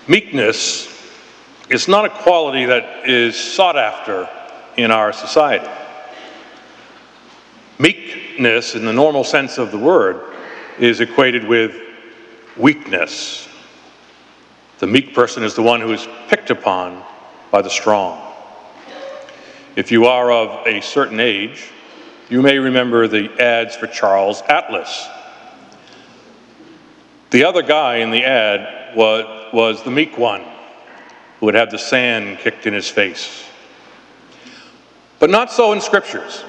Meekness is not a quality that is sought after in our society. Meekness, in the normal sense of the word, is equated with weakness. The meek person is the one who is picked upon by the strong. If you are of a certain age, you may remember the ads for Charles Atlas. The other guy in the ad was the meek one, who would have the sand kicked in his face. But not so in scriptures.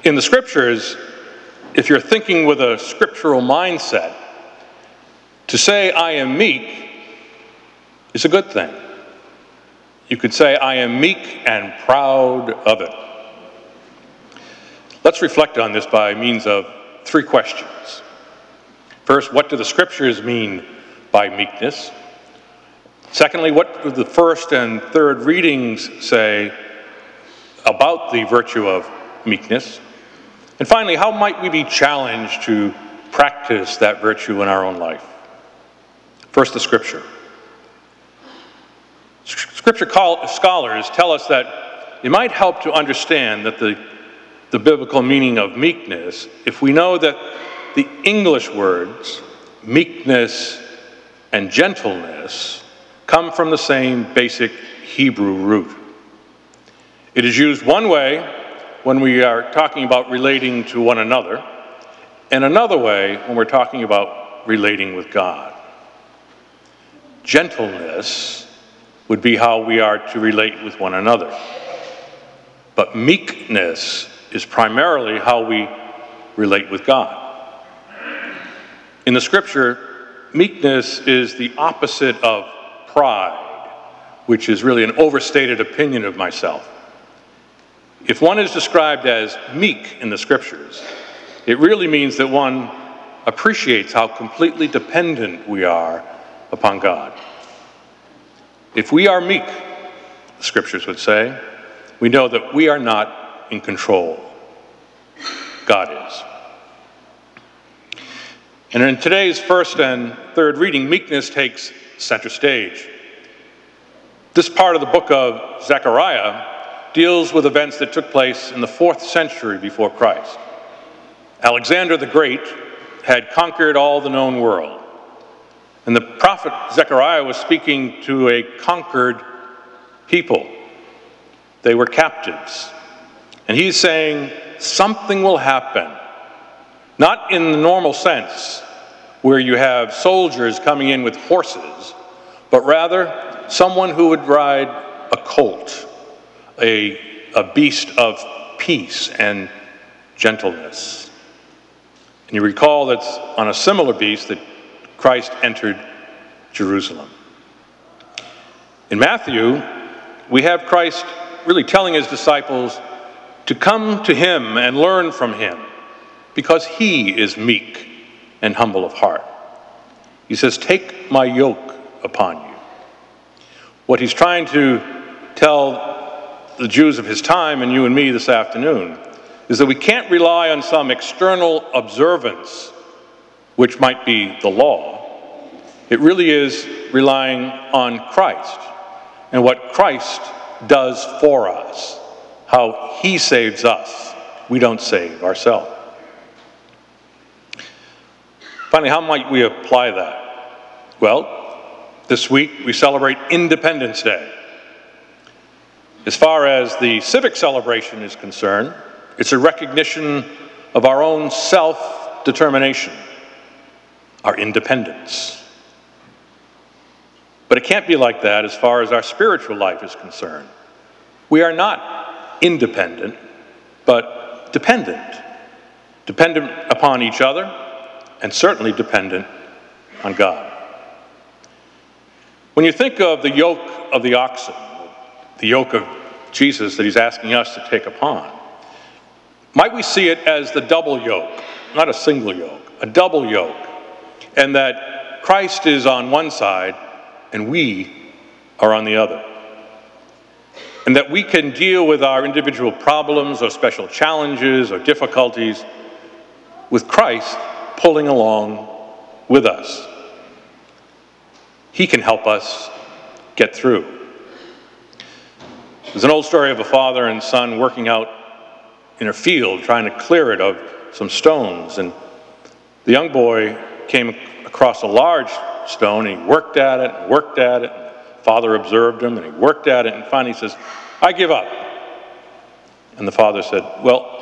In the scriptures, if you're thinking with a scriptural mindset, to say I am meek is a good thing. You could say I am meek and proud of it. Let's reflect on this by means of 3 questions. First, what do the scriptures mean by meekness? Secondly, what do the first and third readings say about the virtue of meekness? And finally, how might we be challenged to practice that virtue in our own life? First, the scripture. Scripture scholars tell us that it might help to understand that the biblical meaning of meekness if we know that the English words, meekness and gentleness, come from the same basic Hebrew root. It is used one way when we are talking about relating to one another, and another way when we're talking about relating with God. Gentleness would be how we are to relate with one another. But meekness is primarily how we relate with God. In the scripture, meekness is the opposite of pride, which is really an overstated opinion of myself. If one is described as meek in the scriptures, it really means that one appreciates how completely dependent we are upon God. If we are meek, the scriptures would say, we know that we are not in control. God is. And in today's first and third reading, meekness takes center stage. This part of the book of Zechariah deals with events that took place in the 4th century before Christ. Alexander the Great had conquered all the known world. And the prophet Zechariah was speaking to a conquered people. They were captives. And he's saying something will happen. Not in the normal sense, where you have soldiers coming in with horses, but rather someone who would ride a colt, a beast of peace and gentleness. And you recall that's on a similar beast that Christ entered Jerusalem. In Matthew, we have Christ really telling his disciples to come to him and learn from him, because he is meek and humble of heart. He says, "Take my yoke upon you." What he's trying to tell the Jews of his time and you and me this afternoon is that we can't rely on some external observance, which might be the law. It really is relying on Christ and what Christ does for us, how he saves us. We don't save ourselves. Finally, how might we apply that? Well, this week we celebrate Independence Day. As far as the civic celebration is concerned, it's a recognition of our own self-determination, our independence. But it can't be like that as far as our spiritual life is concerned. We are not independent, but dependent. Dependent upon each other, and certainly dependent on God. When you think of the yoke of the oxen, the yoke of Jesus that he's asking us to take upon, might we see it as the double yoke, not a single yoke, a double yoke, and that Christ is on one side and we are on the other. And that we can deal with our individual problems or special challenges or difficulties with Christ pulling along with us. He can help us get through. There's an old story of a father and son working out in a field, trying to clear it of some stones. And the young boy came across a large stone, and he worked at it and worked at it. Father observed him, and he worked at it, and finally he says, "I give up." And the father said, "Well,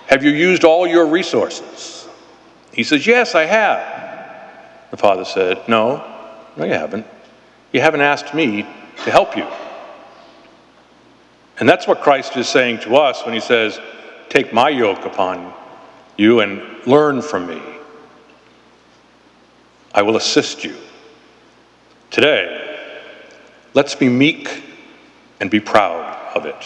have you used all your resources?" He says, "Yes, I have." The father said, No, you haven't. You haven't asked me to help you." And that's what Christ is saying to us when he says, "Take my yoke upon you and learn from me. I will assist you." Today, let's be meek and be proud of it.